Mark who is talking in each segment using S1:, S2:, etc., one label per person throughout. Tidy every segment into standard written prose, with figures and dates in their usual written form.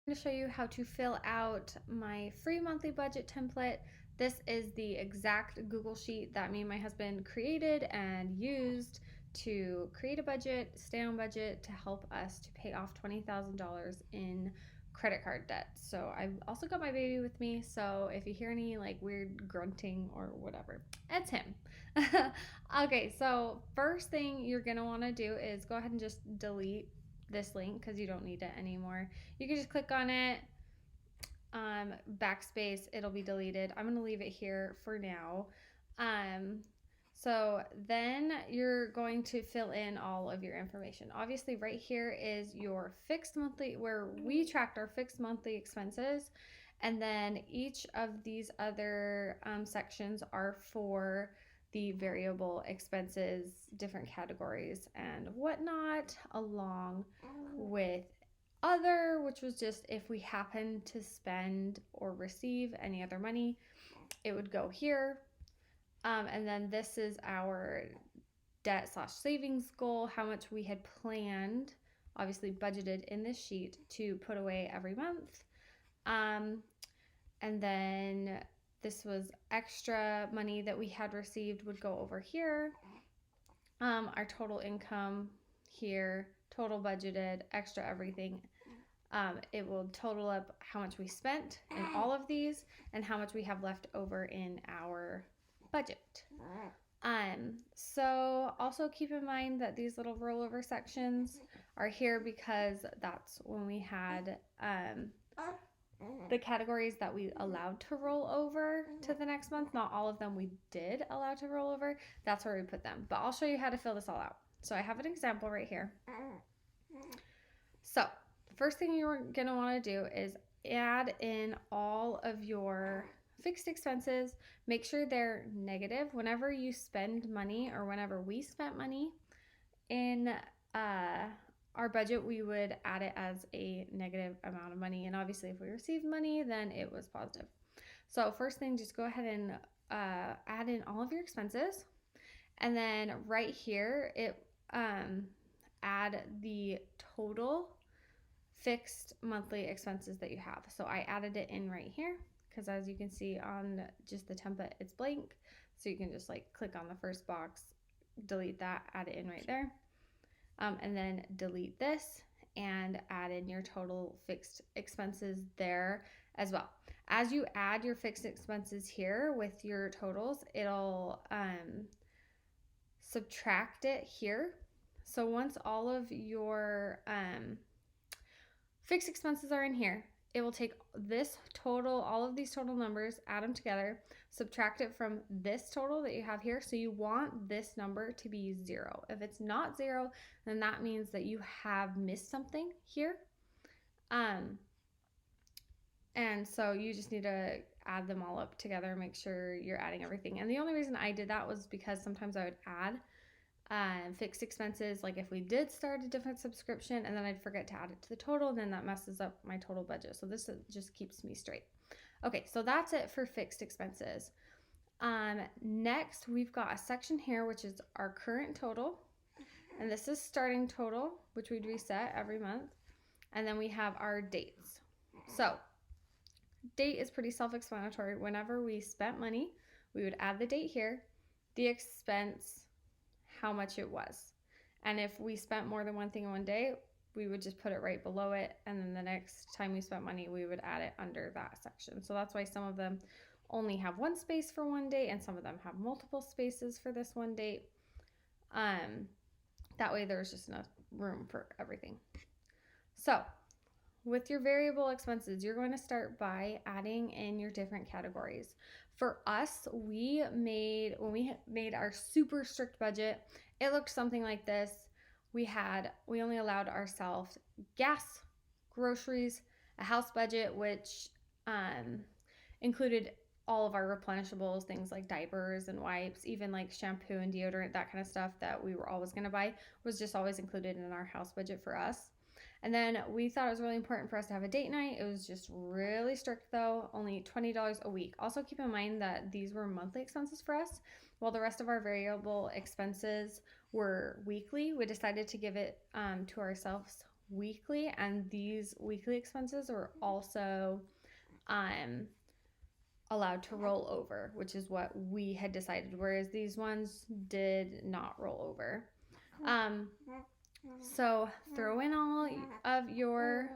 S1: To show you how to fill out my free monthly budget template. This is the exact Google Sheet that me and my husband created and used to create a budget, stay on budget, to help us to pay off $20,000 in credit card debt. So I've also got my baby with me, so if you hear any like weird grunting or whatever, it's him. Okay, so first thing you're gonna want to do is go ahead and just delete this link because you don't need it anymore. You can just click on it, backspace, it'll be deleted. I'm gonna leave it here for now. So then you're going to fill in all of your information. Obviously right here is your fixed monthly, where we tracked our fixed monthly expenses, and then each of these other sections are for the variable expenses, different categories and whatnot, along with other, which was just if we happen to spend or receive any other money, it would go here. And then this is our debt slash savings goal, how much we had planned, obviously budgeted in this sheet to put away every month. And then this was extra money that we had received would go over here. Our total income here, total budgeted, extra everything. It will total up how much we spent in all of these and how much we have left over in our budget. So also keep in mind that these little rollover sections are here because that's when we had the categories that we allowed to roll over to the next month. Not all of them we did allow to roll over. That's where we put them. But I'll show you how to fill this all out. So I have an example right here. So first thing you're going to want to do is add in all of your fixed expenses. Make sure they're negative. Whenever you spend money, or whenever we spent money in our budget, we would add it as a negative amount of money. And obviously if we received money, then it was positive. So first thing, just go ahead and add in all of your expenses. And then right here, add the total fixed monthly expenses that you have. So I added it in right here because as you can see on just the template, it's blank. So you can just like click on the first box, delete that, add it in right there. And then delete this and add in your total fixed expenses there as well. As you add your fixed expenses here with your totals, it'll subtract it here. So once all of your fixed expenses are in here, it will take this total, all of these total numbers, add them together, subtract it from this total that you have here. So you want this number to be 0. If it's not 0, then that means that you have missed something here. And so you just need to add them all up together, make sure you're adding everything. And the only reason I did that was because sometimes I would add fixed expenses, like if we did start a different subscription and then I'd forget to add it to the total, then that messes up my total budget. So this just keeps me straight. Okay, so that's it for fixed expenses. Next, we've got a section here, which is our current total. And this is starting total, which we'd reset every month. And then we have our dates. So date is pretty self-explanatory. Whenever we spent money, we would add the date here, the expense, how much it was. And if we spent more than one thing in one day, we would just put it right below it. And then the next time we spent money, we would add it under that section. So that's why some of them only have one space for one date and some of them have multiple spaces for this one date. That way there's just enough room for everything. So with your variable expenses, you're going to start by adding in your different categories. For us, when we made our super strict budget, it looked something like this. We only allowed ourselves gas, groceries, a house budget, which included all of our replenishables, things like diapers and wipes, even like shampoo and deodorant, that kind of stuff that we were always going to buy was just always included in our house budget for us. And then we thought it was really important for us to have a date night. It was just really strict though, only $20 a week. Also keep in mind that these were monthly expenses for us, while the rest of our variable expenses were weekly. We decided to give it to ourselves weekly, and these weekly expenses are also allowed to roll over, which is what we had decided, whereas these ones did not roll over. So throw in all of your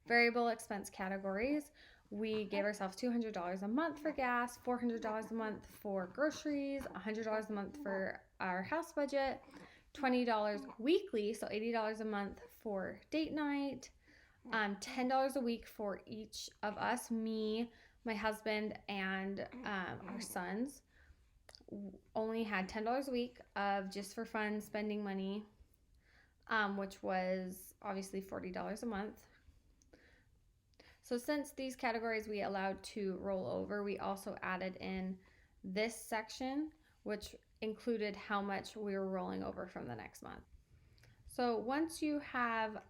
S1: variable expense categories. We gave ourselves $200 a month for gas, $400 a month for groceries, $100 a month for our house budget, $20 weekly, so $80 a month for date night, $10 a week for each of us, me, my husband, and our sons. Only had $10 a week of just for fun spending money, which was obviously $40 a month. So since these categories we allowed to roll over, we also added in this section, which included how much we were rolling over from the next month. So once you have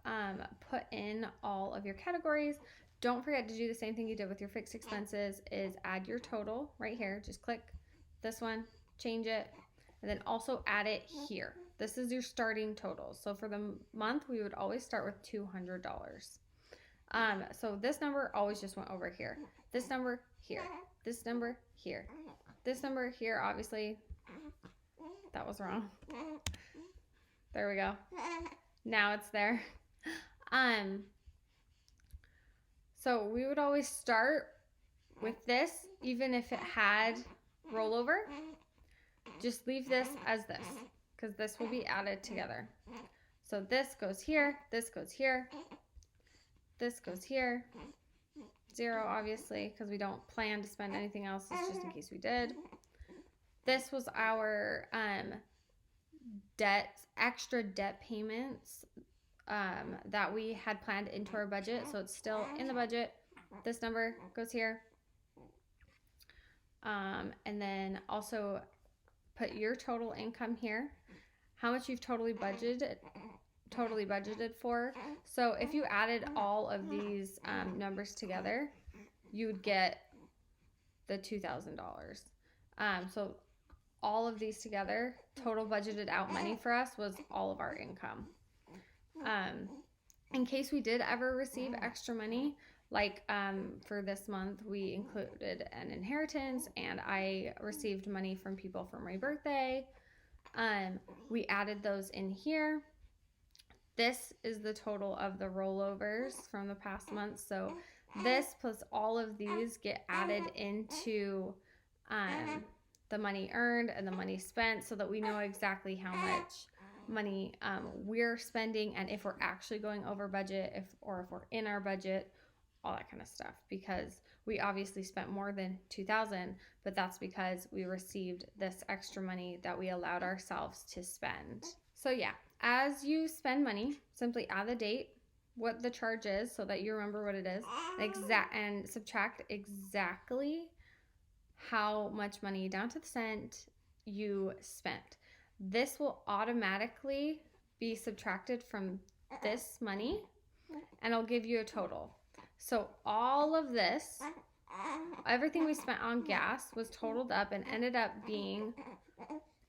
S1: put in all of your categories, don't forget to do the same thing you did with your fixed expenses, is add your total right here. Just click this one, change it, and then also add it here. This is your starting total. So for the month, we would always start with $200. So this number always just went over here. This number here. This number here. This number here, obviously, that was wrong. There we go. Now it's there. So we would always start with this, even if it had rollover. Just leave this as this, because this will be added together. So this goes here, this goes here, this goes here. 0, obviously, because we don't plan to spend anything else. It's just in case we did. This was our extra debt payments that we had planned into our budget. So it's still in the budget. This number goes here. And then also put your total income here, how much you've totally budgeted for. So if you added all of these numbers together, you would get the $2,000. So all of these together, total budgeted out money for us was all of our income. In case we did ever receive extra money, like for this month, we included an inheritance, and I received money from people for my birthday. We added those in here. This is the total of the rollovers from the past month. So this plus all of these get added into the money earned and the money spent, so that we know exactly how much money we're spending, and if we're actually going over budget, if we're in our budget, all that kind of stuff. Because we obviously spent more than $2,000, but that's because we received this extra money that we allowed ourselves to spend. So yeah, as you spend money, simply add the date, what the charge is, so that you remember what it is, and subtract exactly how much money down to the cent you spent. This will automatically be subtracted from this money, and it'll give you a total. So all of this, everything we spent on gas was totaled up and ended up being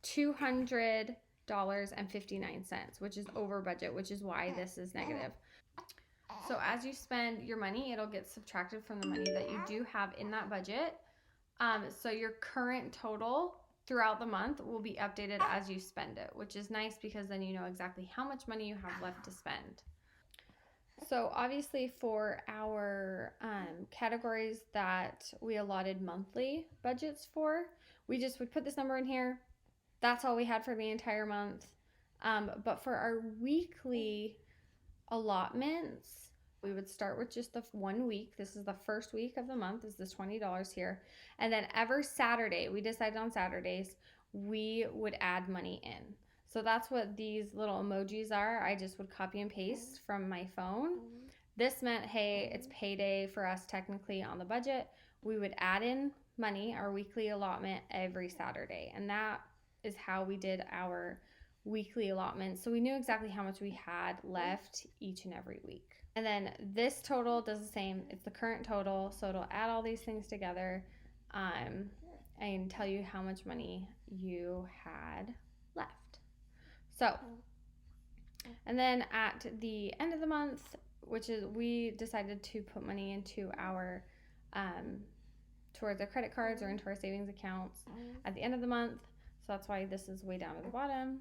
S1: $200.59, which is over budget, which is why this is negative. So as you spend your money, it'll get subtracted from the money that you do have in that budget. So your current total throughout the month will be updated as you spend it, which is nice because then you know exactly how much money you have left to spend. So obviously for our categories that we allotted monthly budgets for, we just would put this number in here. That's all we had for the entire month. But for our weekly allotments, we would start with just the 1 week. This is the first week of the month, is this $20 here. And then every Saturday, we decided on Saturdays, we would add money in. So that's what these little emojis are. I just would copy and paste from my phone. This meant, hey, it's payday for us technically on the budget. We would add in money, our weekly allotment, every Saturday. And that is how we did our weekly allotment. So we knew exactly how much we had left each and every week. And then this total does the same. It's the current total. So it'll add all these things together and tell you how much money you had left. So And then at the end of the month, which is we decided to put money into our towards our credit cards or into our savings accounts at the end of the month. So that's why this is way down at the bottom.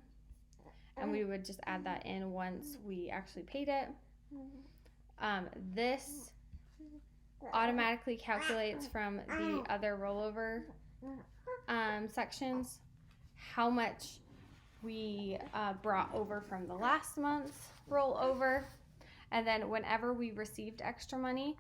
S1: And we would just add that in once we actually paid it. This automatically calculates from the other rollover sections how much we brought over from the last month's rollover. And then whenever we received extra money,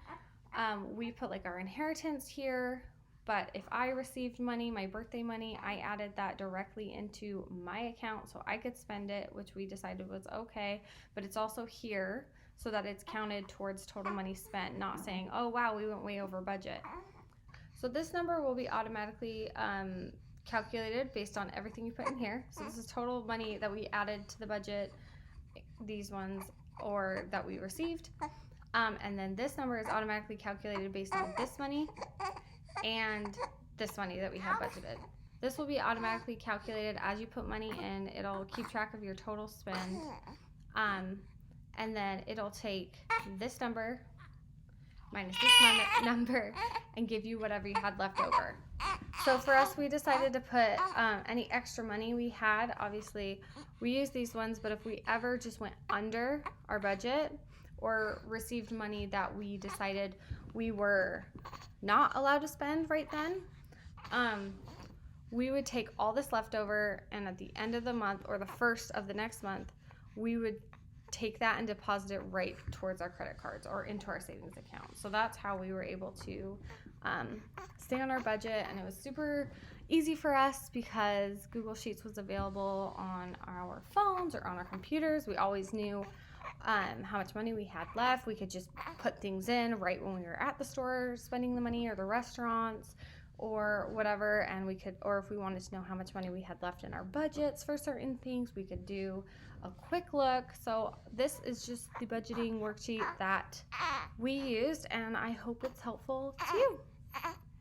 S1: we put like our inheritance here. But if I received money, my birthday money, I added that directly into my account so I could spend it, which we decided was okay. But it's also here so that it's counted towards total money spent, not saying, oh wow, we went way over budget. So this number will be automatically calculated based on everything you put in here. So this is total money that we added to the budget, these ones, or that we received. And then this number is automatically calculated based on this money and this money that we have budgeted. This will be automatically calculated as you put money in. It'll keep track of your total spend. And then it'll take this number minus this number and give you whatever you had left over. So for us, we decided to put any extra money we had. Obviously, we use these ones, but if we ever just went under our budget or received money that we decided we were not allowed to spend right then, we would take all this leftover, and at the end of the month or the first of the next month, we would take that and deposit it right towards our credit cards or into our savings account. So that's how we were able to stay on our budget, and it was super easy for us because Google Sheets was available on our phones or on our computers. We always knew how much money we had left. We could just put things in right when we were at the store spending the money, or the restaurants or whatever, and we could, or if we wanted to know how much money we had left in our budgets for certain things, we could do a quick look. So this is just the budgeting worksheet that we used, and I hope it's helpful to you.